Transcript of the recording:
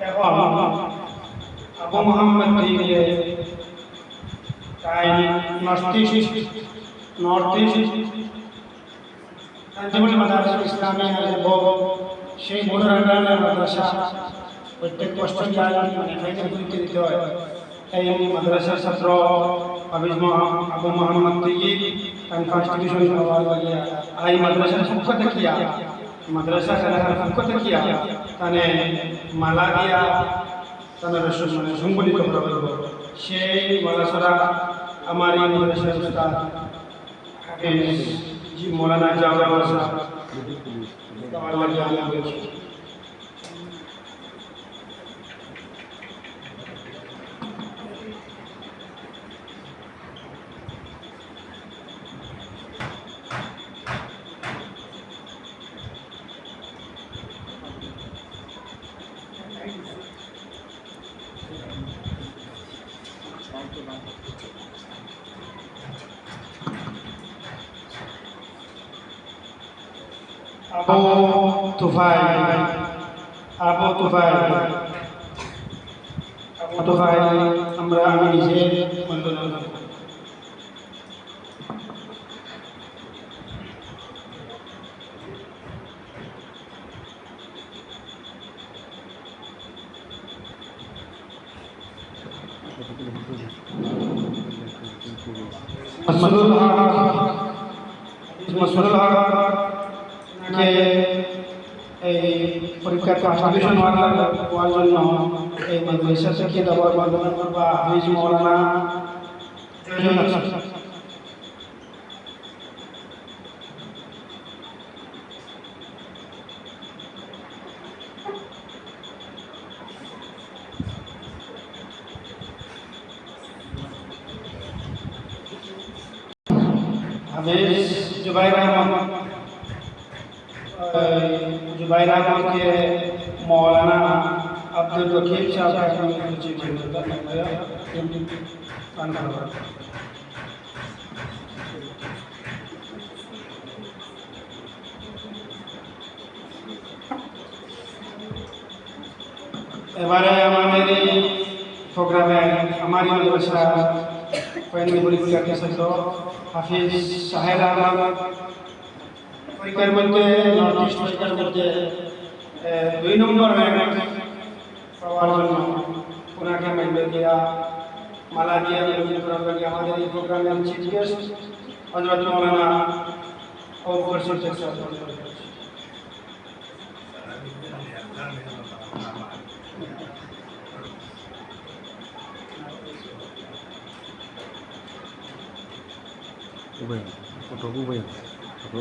এবং আবু মোহাম্মদ দিয়ে তাই নর্থ ইস্ট তানজিমুল মাদারিস ইসলামিয়া এবং সেই মোরানা মাদ্রাসা প্রত্যেক বছর মানে ফাইনাল পরীক্ষা দিতে হয়। এই মাদ্রাসার ছাত্র আবু মোহাম্মদ দিয়ে তাই ফার্স্ট ডিভিশন পাওয়ার লাগে এই মাদ্রাসার পক্ষ থেকে মাদ্রাসা এলাকার পক্ষ থেকে তানে মালা দিয়া তাদের মানে সংবলিত করা হলো। সেই মাদ্রাসারা আমার এই মাদ্রাসার উস্তাদ মৌলানা জাওয়াদ সাহেব আবু তুফাইল আমি নিজে বন্দনা করব। মাসুদুল হক এই পরীক্ষার ফার্স্ট ডিভিশন হওয়ার জন্য এই মাদ্রাসা থেকে দেওয়ার বন্দনা করবা হাফিজ মৌলানা হাফিজ জুবাইর আহমদ के मौलाना अब्दुल वकील साहब এবারে আমাদের এই প্রোগ্রামে আমারই মাদ্রাসা ফাইনাল পরীক্ষা ছাত্র হাফিজ সাহেব আহমদ পরীক্ষার মধ্যে নর্থ ইস্ট পরীক্ষার মধ্যে 2 নম্বর র্যাঙ্ক পাওয়ার জন্য ওনাকে মেডেল দিয়া মালা দিয়া আমাদের এই প্রোগ্রামের চিফ গেস্ট হযরত মাওলানা অবকর সাহেব Ubay, foto Ubay, foto